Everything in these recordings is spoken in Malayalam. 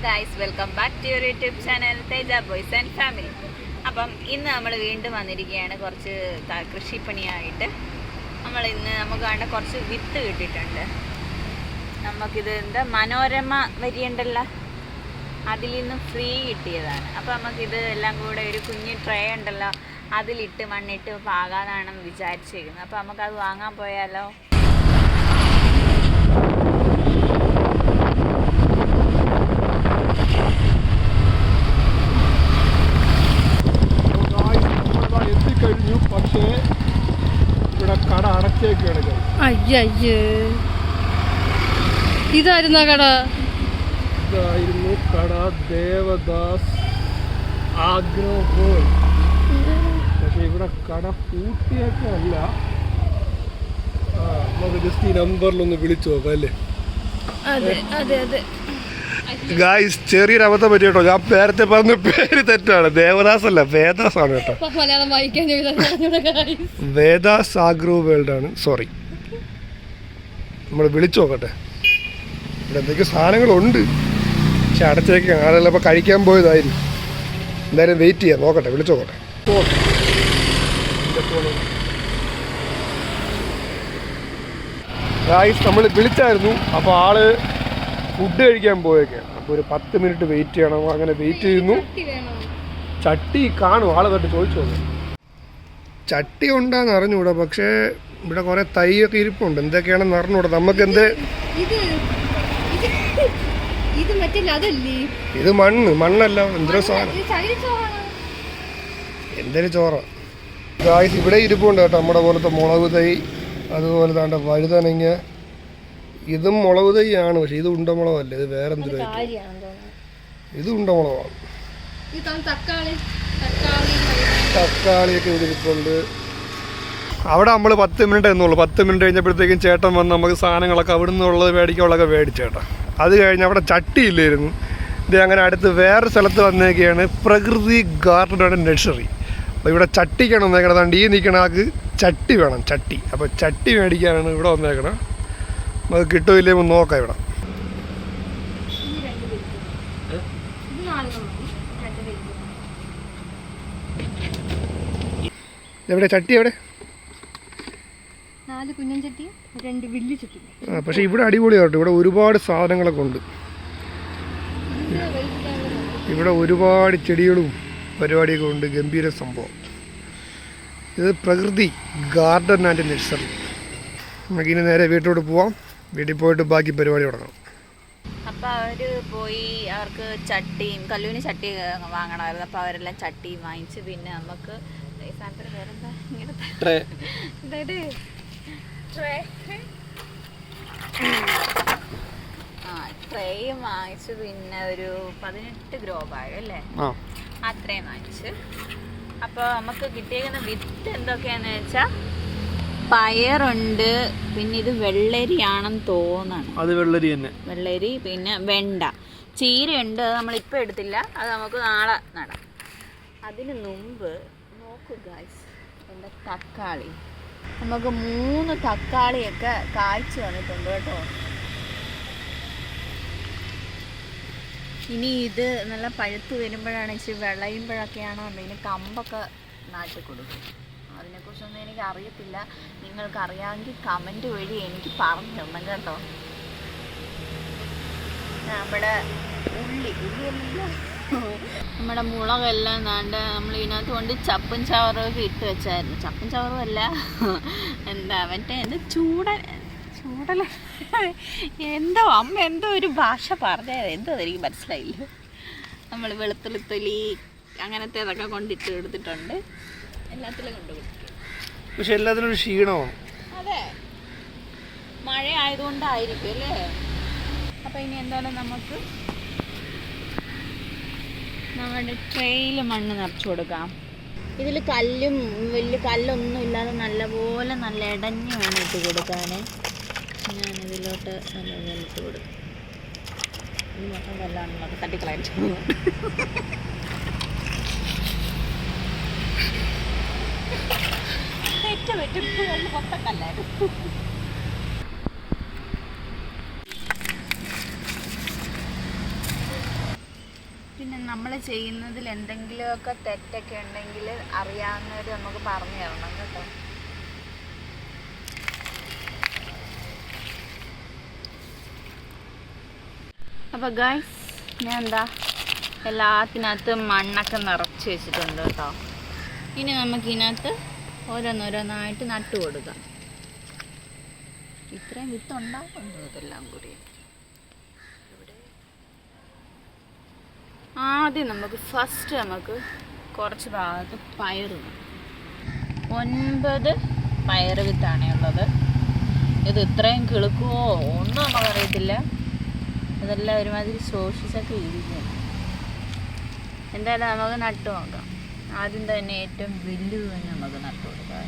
Guys, welcome back to your YouTube channel Teja boys and family. അപ്പം ഇന്ന് നമ്മൾ വീണ്ടും വന്നിരിക്കുകയാണ് കുറച്ച് കൃഷിപ്പണിയായിട്ട്. നമുക്ക് വേണ്ട കുറച്ച് വിത്ത് കിട്ടിയിട്ടുണ്ട്. നമുക്കിത് എന്താ മനോരമ വരിയുണ്ടല്ലോ, അതിൽ നിന്ന് ഫ്രീ കിട്ടിയതാണ്. അപ്പോൾ നമുക്കിത് എല്ലാം കൂടെ ഒരു കുഞ്ഞ് ട്രേ ഉണ്ടല്ലോ, അതിലിട്ട് മണ്ണിട്ട് പാകാനാണെന്ന് വിചാരിച്ചിരിക്കുന്നത്. അപ്പോൾ നമുക്കത് വാങ്ങാൻ പോയാലോ? എത്തിക്കഴിഞ്ഞു, പക്ഷേ ഇവിടെ കട അടച്ചേക്കാണ്. അയ്യയ്യേ, ഇതായിരുന്ന കട? ഇതായിരുന്നു കട, ദേവദാസ് ആഗ്രോ വേൾഡ്. പക്ഷെ ഇവിടെ കട പൂട്ടിയേക്കല്ല. നമുക്ക് ജസ്റ്റ് ഈ നമ്പറിലൊന്ന് വിളിച്ചു നോക്കാം അല്ലേ? അതെ അതെ അതെ. ഗായ്സ്, ചെറിയൊരു അബദ്ധം പറ്റി കേട്ടോ. ഞാൻ നേരത്തെ പറഞ്ഞ പേര് തെറ്റാണ്. ദേവദാസ് അല്ല, വേദാസ് ആണ് കേട്ടോ. മലയാളം വായിക്കാൻ വേദാസ് ആഗ്രോ വേൾഡ് ആണ്. സോറി, നമ്മൾ വിളിച്ചു നോക്കട്ടെ. ഇവിടെ എന്തൊക്കെ സാധനങ്ങളുണ്ട്, പക്ഷെ അടച്ചേക്കാണ്. ആരെല്ലാം ഇപ്പോൾ കഴിക്കാൻ പോയതായിരുന്നു. എന്തായാലും വെയിറ്റ് ചെയ്യാം, നോക്കട്ടെ, വിളിച്ചു നോക്കട്ടെ. ഗായ്സ്, നമ്മൾ വിളിച്ചായിരുന്നു. അപ്പോൾ ആള് ഫുഡ് കഴിക്കാൻ പോയേക്കാണ്. അപ്പോൾ ഒരു 10 മിനിറ്റ് വെയിറ്റ് ചെയ്യണം. അങ്ങനെ വെയിറ്റ് ചെയ്യുന്നു. ചട്ടി കാണും, ആളെ തൊട്ട് ചോദിച്ചു നോക്കാം. ചട്ടി ഉണ്ടാന്ന് അറിഞ്ഞൂടാ, പക്ഷേ ഇവിടെ കുറേ തൈയൊക്കെ ഇരിപ്പുണ്ട്. എന്തൊക്കെയാണെന്ന് അറിഞ്ഞൂടാ. നമുക്ക് ഇത് മണ്ണല്ല, എന്തൊരു സാധനം, എന്തൊരു ചോറ. ഗായ്സ്, ഇവിടെ ഇരിപ്പുണ്ട് കേട്ടോ. നമ്മുടെ പോലത്തെ മുളക് തൈ, അതുപോലെ താണ്ട വഴുതനങ്ങ. ഇതും മുളക് തൈയാണ്, പക്ഷെ ഇത് ഉണ്ടമുളകല്ല, ഇത് വേറെ എന്തൊരു ഇത് ഉണ്ടമുളകാണ്. തക്കാളിയൊക്കെ ഇതിരിപ്പുണ്ട്. അവിടെ നമ്മൾ 10 മിനിറ്റ് എന്നുള്ളൂ. 10 മിനിറ്റ് കഴിഞ്ഞപ്പോഴത്തേക്കും ചേട്ടൻ വന്ന് നമുക്ക് സാധനങ്ങളൊക്കെ അവിടെ നിന്നുള്ളത് മേടിക്കാനുള്ളതൊക്കെ മേടിച്ചേട്ടാ. അത് കഴിഞ്ഞ് അവിടെ ചട്ടി ഇല്ലായിരുന്നു. ഇത് അങ്ങനെ അടുത്ത് വേറെ സ്ഥലത്ത് വന്നേക്കാണ്. പ്രകൃതി ഗാർഡൻ ആൻഡ് നഴ്സറി. അപ്പോൾ ഇവിടെ ചട്ടിക്കാണ് വന്നേക്കണം. അതുകൊണ്ട് ഈ നിൽക്കണ ആൾക്ക് ചട്ടി വേണം, ചട്ടി. അപ്പോൾ ചട്ടി മേടിക്കാനാണ് ഇവിടെ വന്നേക്കണം. നമുക്ക് കിട്ടുമില്ലേ നോക്കാം. ഇവിടെ എവിടെ ചട്ടി? എവിടെ? 4 കുഞ്ഞൻ ചട്ടി, 2 വലിയ ചട്ടി. പക്ഷേ ഇവിടെ അടിപൊളിയാട്ടോ. ഇവിടെ ഒരുപാട് സാധനങ്ങളൊക്കെ ഉണ്ട്. ഇവിടെ ഒരുപാട് ചെടികളും പരിപാടിയൊക്കെ ഉണ്ട്. ഗംഭീര സംഭവം. ഇത് പ്രകൃതി ഗാർഡൻ ആൻഡ് നഴ്സറി. നമുക്കിനി നേരെ വീട്ടിലോട്ട് പോവാം. വീട്ടിൽ പോയിട്ട് ബാക്കി പരിപാടി തുടങ്ങാം. അപ്പോൾ അവർ പോയി, അവർക്ക് ചട്ടിയും കല്ലൂന് ചട്ടി വാങ്ങണമായിരുന്നു. അപ്പോൾ അവരെല്ലാം ചട്ടിയും വാങ്ങിച്ച്, പിന്നെ നമുക്ക് സാധനത്തിന് വേറെന്താ ഇങ്ങനത്തെ ട്രേയും വാങ്ങിച്ചു. പിന്നെ ഒരു 18 ഗ്രോ ബാഗ് അല്ലേ, അത്രയും വാങ്ങിച്ച്. അപ്പോൾ നമുക്ക് കിട്ടിയേക്കുന്ന വിത്ത് എന്തൊക്കെയാണെന്ന് വെച്ചാൽ പയറുണ്ട്, പിന്നെ ഇത് വെള്ളരിയാണെന്ന് തോന്നണം. അത് വെള്ളരി തന്നെ, വെള്ളരി. പിന്നെ വെണ്ട, ചീരയുണ്ട്. അത് നമ്മളിപ്പോൾ എടുത്തില്ല, അത് നമുക്ക് നാളെ നടാം. അതിന് മുമ്പ് നോക്കൂ ഗായ്സ്, എൻ്റെ തക്കാളി. നമുക്ക് 3 തക്കാളിയൊക്കെ കായ്ച്ചു വന്നിട്ടുണ്ട് കേട്ടോ. ഇനി ഇത് നല്ല പഴുത്ത് വരുമ്പോഴാണ്, ഇച്ചിരി വിളയുമ്പോഴൊക്കെയാണ് എന്തെങ്കിലും കമ്പൊക്കെ നാട്ടി കൊടുക്കും. അതിനെക്കുറിച്ചൊന്നും എനിക്ക് അറിയത്തില്ല. നിങ്ങൾക്ക് അറിയാമെങ്കിൽ കമൻറ്റ് വഴി എനിക്ക് പറഞ്ഞു തരണം കേട്ടോ. നമ്മുടെ ഉള്ളിയെല്ലാം, നമ്മുടെ മുളകെല്ലാം നാണ്ട നമ്മൾ ഇതിനകത്ത് കൊണ്ട് ചപ്പും ചവറൊക്കെ ഇട്ട് വെച്ചായിരുന്നു. ചപ്പും ചവറും അല്ല, എന്താ മറ്റേ ചൂടല എന്തോ അമ്മ എന്തോ ഒരു ഭാഷ പറഞ്ഞത്, എന്തോ എനിക്ക് മനസ്സിലായില്ല. നമ്മൾ വെളുത്തുള്ളി അങ്ങനത്തെ ഇതൊക്കെ കൊണ്ടിട്ട് എടുത്തിട്ടുണ്ട്. എല്ലാത്തിലും കൊണ്ടുപോകും. പക്ഷെ എല്ലാത്തിനും ഒരു ക്ഷീണമാണ്. അതെ, മഴ ആയതുകൊണ്ടായിരിക്കും അല്ലേ. അപ്പം ഇനി എന്തായാലും നമുക്ക് നമ്മുടെ ട്രെയിൽ മണ്ണ് നിറച്ചു കൊടുക്കാം. ഇതിൽ കല്ലും വലിയ കല്ലൊന്നും ഇല്ലാതെ നല്ലപോലെ നല്ല ഇടഞ്ഞ് വേണം ഇട്ട് കൊടുക്കാൻ. ഞാനിതിലോട്ട് നല്ലപോലെ ഇട്ട് കൊടുക്കും. ഇത് മൊത്തം കല്ലാണല്ലോ, തട്ടിക്കളയാൻ. മൊത്തം കല്ലായിരുന്നു. നമ്മൾ ചെയ്യുന്നതിൽ എന്തെങ്കിലുമൊക്കെ തെറ്റൊക്കെ ഉണ്ടെങ്കിൽ അറിയാവുന്നവർ നമുക്ക് പറഞ്ഞു തരണം കേട്ടോ. അപ്പോൾ ഗൈസ് ഞാൻ എന്താ എല്ലാത്തിനകത്തും മണ്ണൊക്കെ നിറച്ച് വെച്ചിട്ടുണ്ട് കേട്ടോ. ഇനി നമുക്കിതിനകത്ത് ഓരോന്നോരോന്നായിട്ട് നട്ടു കൊടുക്കാം. ഇത്രയും വിത്തുണ്ടാകുന്നു ഇതെല്ലാം കൂടി. ആദ്യം ഫസ്റ്റ് നമുക്ക് കുറച്ച് ഭാഗത്ത് പയർ 9 പയർ വിത്താണ് ഉള്ളത്. ഇത് ഇത്രയും കിളുക്കുമോ ഒന്നും നമുക്കറിയത്തില്ല. ഇതെല്ലാം ഒരുമാതിരി ശോഷിച്ചൊക്കെ ഇരിക്കും. എന്തായാലും നമുക്ക് നട്ടു നോക്കാം. ആദ്യം തന്നെ ഏറ്റവും വലുത് തന്നെ നമുക്ക് നട്ടു കൊടുക്കാം.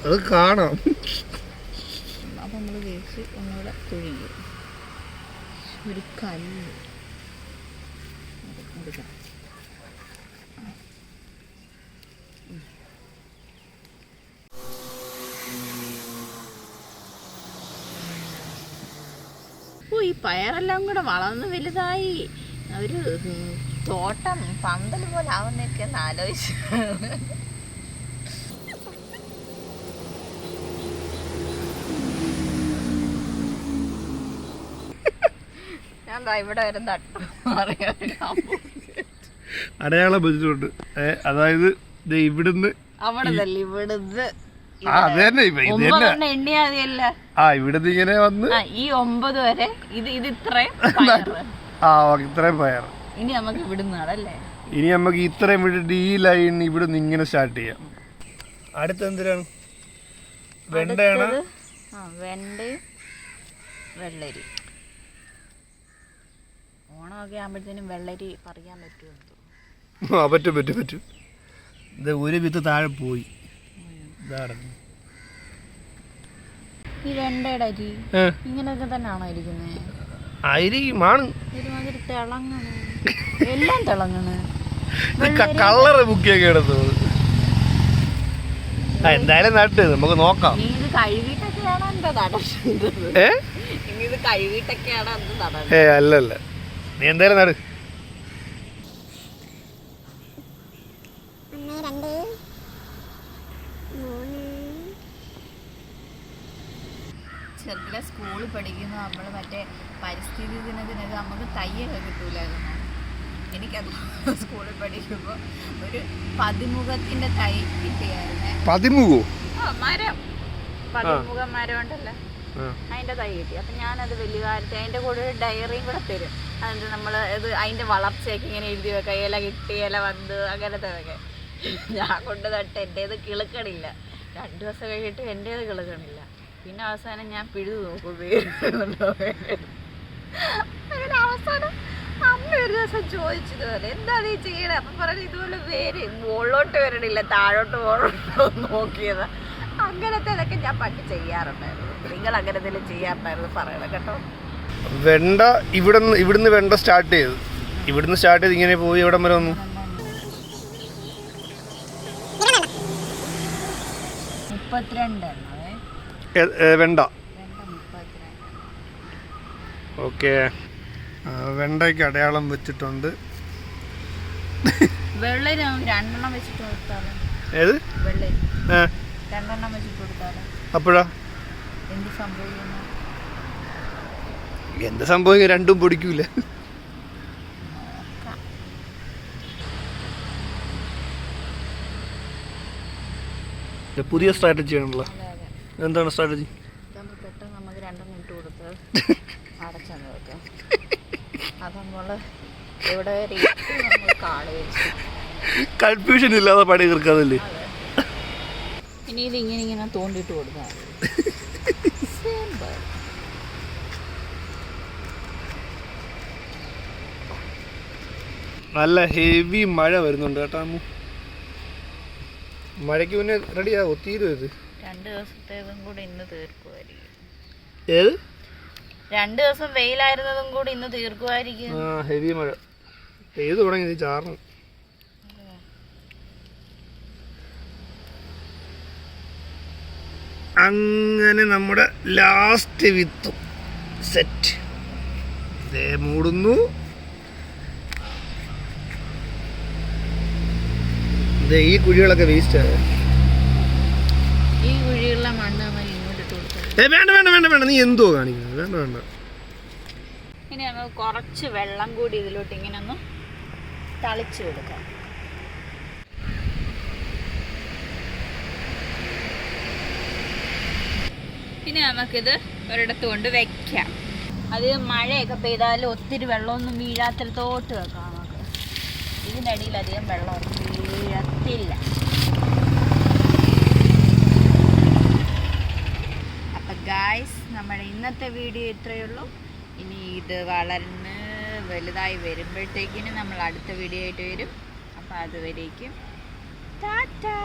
അത് കാണാം. അപ്പം നമ്മൾ വേച്ച് ഒന്നുകൂടെ തുഴിയും. ഒരു കല്ല് എടുക്കാം. ഈ പയറെല്ലാം കൂടെ വളർന്ന് വലുതായി ഒരു തോട്ടം പന്തൽ പോലെ ആവുന്നൊക്കെ ഒന്ന് ആലോചിച്ചു. ഞാൻ ഇവിടെ വരെ തട്ടു അടയാളം വെച്ചിട്ടുണ്ട്. അതായത് ഇവിടുന്ന് അവിടെ ഇവിടുന്ന് എണ്ണിയാതിയല്ല ഇവിടുന്ന് ഇങ്ങനെ വന്ന് ഈ 9 വരെ ഇത് ഇത്രയും ഇത്രയും പയർ. ഇനി നമുക്ക് ഇവിടുന്ന് നടല്ലേ. ഇനി നമുക്ക് ഇത്രയും വിട്ടിട്ട് ഈ ലൈൻ ഇവിടുന്ന് ഇങ്ങനെ സ്റ്റാർട്ട് ചെയ്യാം. അടുത്ത എന്തിനാണ്? വെണ്ടയാണ്. വെണ്ടയും വെള്ളരി. ഓണമൊക്കെ ആകുമ്പോഴത്തേനും വെള്ളരി പറിക്കാൻ പറ്റുമോ? പറ്റും. ഇത് ഒരു വിത്ത് താഴെ പോയി. ഈ വെണ്ടയുടെ അരി ഇങ്ങനെയൊക്കെ തന്നെയാണോ ഇരിക്കുന്നത്? ആയിരിക്കും. ഒരുമാതിരി തിളങ്ങണ്. എല്ലാം തിളങ്ങണ്. കളറ് ബുക്കിയൊക്കെ എടുത്തത്. എന്തായാലും നട്ട് നമുക്ക് നോക്കാം. ഇത് കഴുകിട്ടൊക്കെയാണോ എന്താ നടന്നത്? ഇത് കഴുകിട്ടൊക്കെയാണോ എന്ത് നടന്നത്? അല്ലല്ല, നീ എന്തായാലും നട്. ചെറുതിലെ സ്കൂളിൽ പഠിക്കുന്ന നമ്മൾ മറ്റേ പരിസ്ഥിതി ദിനത്തിനൊക്കെ നമുക്ക് തയ്യൊക്കെ കിട്ടൂലായിരുന്നു. എനിക്കത് സ്കൂളിൽ പഠിക്കുമ്പോൾ ഒരു 10മുഖത്തിന്റെ തൈ കിട്ടിയായിരുന്നേ. 10മുഖോ? മരം, 10മുഖം മരം ഉണ്ടല്ലോ, അതിന്റെ തൈ കിട്ടി. അപ്പം ഞാനത് വലിയ കാലത്ത് അതിൻ്റെ കൂടെ ഒരു ഡയറിയും കൂടെ തരും. അത് നമ്മൾ ഇത് അതിൻ്റെ വളർച്ചയൊക്കെ ഇങ്ങനെ എഴുതി വെക്കാം. ഇല കിട്ടി, ഇല വന്ന്, അങ്ങനത്തെ ഒക്കെ. ഞാൻ കൊണ്ട് നട്ട് എൻ്റേത് കിളുക്കണില്ല. 2 ദിവസം കഴിഞ്ഞിട്ട് എൻ്റേത് കിളുക്കണില്ല. പിന്നെ അവസാനം ഞാൻ പിഴുതു നോക്കും അങ്ങനെ. അവസാനം അമ്മ ഒരു ദിവസം ചോദിച്ചത് പോലെ എന്താ നീ ചെയ്യണേ? അപ്പം പറഞ്ഞു ഇതുപോലെ വേര് മുകളിലോട്ട് വരണില്ല, താഴോട്ട് മുകളിലോട്ടോ നോക്കിയത്. അങ്ങനത്തെ ഇതൊക്കെ ഞാൻ പണ്ട് ചെയ്യാറുണ്ടായിരുന്നു. നിങ്ങൾ അങ്ങനെ എന്തെങ്കിലും ചെയ്യാറുണ്ടായിരുന്നു പറയണം കേട്ടോ. വെണ്ട ഇവിടുന്ന് വെണ്ട സ്റ്റാർട്ട് ചെയ്തു. ഇവിടുന്ന് സ്റ്റാർട്ട് ചെയ്ത് ഇങ്ങനെ പോയി എവിടം വരെ വന്നു? 32 വെണ്ട. ഓക്കെ, വെണ്ടയ്ക്ക് അടയാളം വെച്ചിട്ടുണ്ട്. വെള്ളരി 2 വെച്ചിട്ട് കൊടുത്താലോ? ഏത് വെള്ളരി 2 വെച്ചിട്ട് കൊടുത്താലോ? അപ്പോഴാ എന്ത് സംഭവിക്കുന്നു? എന്ത് സംഭവിക്കും? രണ്ടും പൊടിക്കൂല. പുതിയ സ്ട്രാറ്റജി ആണല്ലോ. എന്താണ് സ്ട്രാറ്റജി? പെട്ടെന്ന് നമുക്ക് 2 ഇട്ട് കൊടുത്ത് അടച്ചാൽ വെക്കാം. അത് നമ്മൾ ഇവിടെ കൺഫ്യൂഷൻ ഇല്ലാതെ പണി തീർക്കാതല്ലേ. ഇനി ഇത് ഇങ്ങനെ തോണ്ടിട്ട് കൊടുക്കാം. നല്ല ഹെവി മഴ വരുന്നുണ്ട് കേട്ടോ. മഴയ്ക്ക് മുന്നേ റെഡിയാവോ? തീരുവത് 2 ദിവസത്തേതും കൂടി ഇന്ന് തീർക്കുമായിരിക്കും. ഏത് 2 ദിവസം വെയിലായിരുന്നതും കൂടി ഇന്ന് തീർക്കുമായിരിക്കും. ഹെവി മഴ പെയ്തു തുടങ്ങി ചാർന്നു. അങ്ങനെ നമ്മുടെ ലാസ്റ്റ് വിത്തും സെറ്റ് മൂടുന്നു. ഈ കുഴികളൊക്കെ വേസ്റ്റ് ആയ ഈ കുഴികളിലെ മണ്ണ് ഇങ്ങോട്ട് ഇട്ട് കൊടുത്തു. വേണ്ട വേണ്ട വേണ്ട വേണ്ട, നീ എന്തോ കാണിക്കുന്നത്? വേണ്ട വേണ്ട. ഇനി നമുക്ക് കുറച്ച് വെള്ളം കൂടി ഇതിലോട്ട് ഇങ്ങനെ ഒന്ന് തളിച്ചു കൊടുക്കാം. ഇനി നമുക്കിത് ഒരിടത്ത് കൊണ്ട് വെക്കാം. അത് മഴയൊക്കെ പെയ്താലും ഒത്തിരി വെള്ളമൊന്നും വീഴാത്തിടത്തോട്ട് വെക്കാം. നമുക്ക് ഇതിൻ്റെ അടിയിൽ അധികം വെള്ളമൊന്നും വീഴത്തില്ല. അപ്പം ഗായ്സ്, നമ്മുടെ ഇന്നത്തെ വീഡിയോ ഇത്രയേ ഉള്ളൂ. ഇനി ഇത് വളർന്ന് വലുതായി വരുമ്പോഴത്തേക്കിന് നമ്മൾ അടുത്ത വീഡിയോ ആയിട്ട് വരും. അപ്പം അതുവരേക്കും ടാറ്റാ.